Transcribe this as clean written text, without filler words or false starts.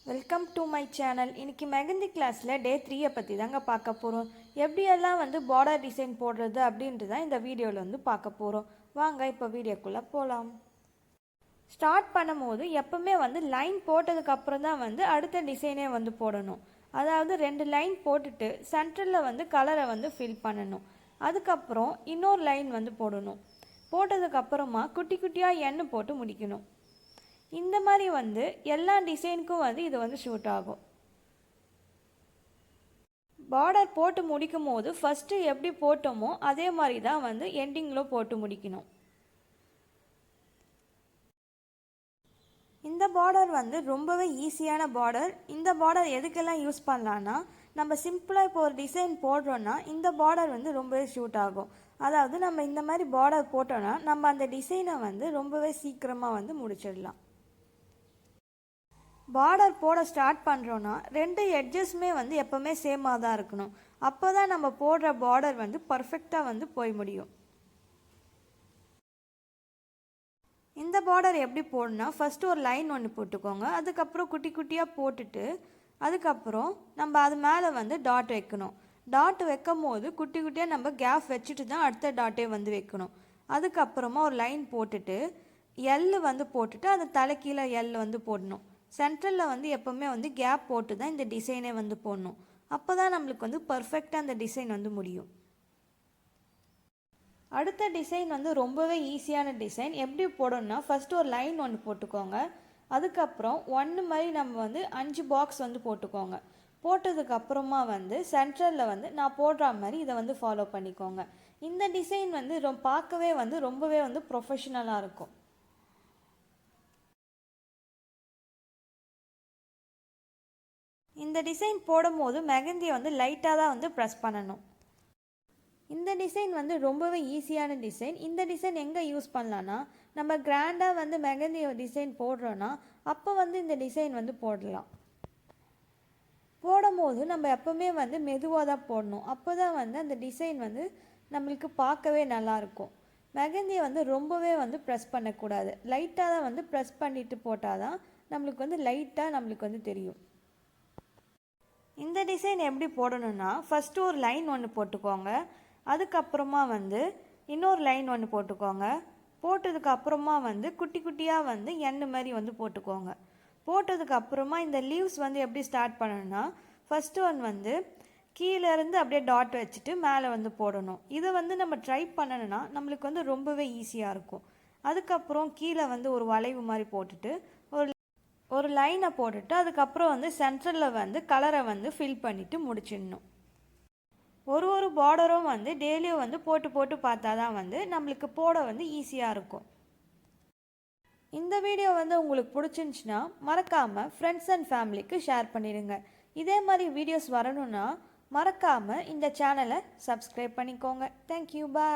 Welcome to my channel. இன்றைக்கி மெஹந்தி கிளாஸில் டே 3 பற்றி தாங்க பார்க்க போகிறோம். எப்படியெல்லாம் பார்டர் டிசைன் போடுறது அப்படின்ட்டு தான் இந்த வீடியோவில் பார்க்க போகிறோம். வாங்க இப்போ வீடியோக்குள்ளே போகலாம். ஸ்டார்ட் பண்ணும்போது எப்பவுமே லைன் போட்டதுக்கப்புறம் தான் அடுத்த டிசைனே போடணும். அதாவது 2 லைன் போட்டுட்டு சென்டரில் கலரை ஃபில் பண்ணணும். அதுக்கப்புறம் இன்னொரு லைன் போடணும். போட்டதுக்கப்புறமா குட்டி குட்டியாக எண்ணெய் போட்டு முடிக்கணும். இந்த மாதிரி எல்லா டிசைனுக்கும் இது ஷூட் ஆகும். பார்டர் போட்டு முடிக்கும் போது ஃபஸ்ட்டு எப்படி போட்டோமோ அதே மாதிரி தான் எண்டிங்கில் போட்டு முடிக்கணும். இந்த பார்டர் ரொம்பவே ஈஸியான பார்டர். இந்த பார்டர் எதுக்கெல்லாம் யூஸ் பண்ணலான்னா, நம்ம சிம்பிளாக இப்போ ஒரு டிசைன் போடுறோன்னா இந்த பார்டர் ரொம்பவே ஷூட் ஆகும். அதாவது நம்ம இந்த மாதிரி பார்டர் போட்டோன்னா நம்ம அந்த டிசைனை ரொம்பவே சீக்கிரமாக முடிச்சிடலாம். பார்டர் போட ஸ்டார்ட் பண்ணுறோன்னா 2 எட்ஜஸ்மே எப்போவுமே சேமாக தான் இருக்கணும். அப்போ தான் நம்ம போடுற பார்டர் பர்ஃபெக்டாக போய் முடியும். இந்த பார்டர் எப்படி போடணும்னா, ஃபஸ்ட்டு ஒரு லைன் ஒன்று போட்டுக்கோங்க. அதுக்கப்புறம் குட்டி குட்டியாக போட்டுட்டு அதுக்கப்புறம் நம்ம அது மேலே டாட் வைக்கணும். டாட் வைக்கும் போது குட்டி குட்டியாக நம்ம கேப் வச்சுட்டு தான் அடுத்த டாட்டே வைக்கணும். அதுக்கப்புறமா ஒரு லைன் போட்டுட்டு எல் போட்டுட்டு அது தலைக்கீழே எல் போடணும். சென்ட்ரலில் எப்போவுமே கேப் போட்டு தான் இந்த டிசைனே போடணும். அப்போ தான் நம்மளுக்கு பர்ஃபெக்டாக அந்த டிசைன் முடியும். அடுத்த டிசைன் ரொம்பவே ஈஸியான டிசைன். எப்படி போடணும்னா, ஃபஸ்ட்டு ஒரு லைன் ஒன்று போட்டுக்கோங்க. அதுக்கப்புறம் 1 மாதிரி நம்ம 5 பாக்ஸ் போட்டுக்கோங்க. போட்டதுக்கப்புறமா சென்ட்ரலில் நான் போடுற மாதிரி இதை ஃபாலோ பண்ணிக்கோங்க. இந்த டிசைன் பார்க்கவே ரொம்பவே ப்ரொஃபஷ்னலாக இருக்கும். இந்த டிசைன் போடும்போது மெஹந்தியை லைட்டாக தான் ப்ரெஸ் பண்ணணும். இந்த டிசைன் ரொம்பவே ஈஸியான டிசைன். இந்த டிசைன் எங்கே யூஸ் பண்ணலான்னா, நம்ம கிராண்டாக மெஹந்தி டிசைன் போடுறோன்னா அப்போ இந்த டிசைன் போடலாம். போடும்போது நம்ம எப்போவுமே மெதுவாக தான் போடணும். அப்போ தான் அந்த டிசைன் நம்மளுக்கு பார்க்கவே நல்லாயிருக்கும். மெஹந்தியை ரொம்பவே ப்ரெஸ் பண்ணக்கூடாது. லைட்டாக தான் ப்ரெஸ் பண்ணிவிட்டு போட்டால் தான் நம்மளுக்கு லைட்டாக நம்மளுக்கு தெரியும். இந்த டிசைன் எப்படி போடணும்னா, ஃபஸ்ட்டு ஒரு லைன் ஒன்று போட்டுக்கோங்க. அதுக்கப்புறமா இன்னொரு லைன் ஒன்று போட்டுக்கோங்க. போட்டதுக்கப்புறமா குட்டி குட்டியாக எண்ணெய் மாதிரி போட்டுக்கோங்க. போட்டதுக்கப்புறமா இந்த லீவ்ஸ் எப்படி ஸ்டார்ட் பண்ணணும்னா, ஃபஸ்ட்டு ஒன் கீழேருந்து அப்படியே டாட் வச்சுட்டு மேலே போடணும். இதை நம்ம ட்ரை பண்ணணும்னா நம்மளுக்கு ரொம்பவே ஈஸியாக இருக்கும். அதுக்கப்புறம் கீழே ஒரு வளைவு மாதிரி போட்டுட்டு ஒரு லைனை போட்டுட்டு அதுக்கப்புறம் சென்ட்ரலில் கலரை ஃபில் பண்ணிவிட்டு முடிச்சிடணும். ஒரு பார்டரும் டெய்லியும் போட்டு போட்டு பார்த்தா தான் நம்மளுக்கு போட ஈஸியாக இருக்கும். இந்த வீடியோ உங்களுக்கு பிடிச்சிருந்துச்சுன்னா மறக்காமல் ஃப்ரெண்ட்ஸ் அண்ட் ஃபேமிலிக்கு ஷேர் பண்ணிடுங்க. இதே மாதிரி வீடியோஸ் வரணும்னா மறக்காமல் இந்த சேனலை சப்ஸ்கிரைப் பண்ணிக்கோங்க. தேங்க்யூ, பாய்.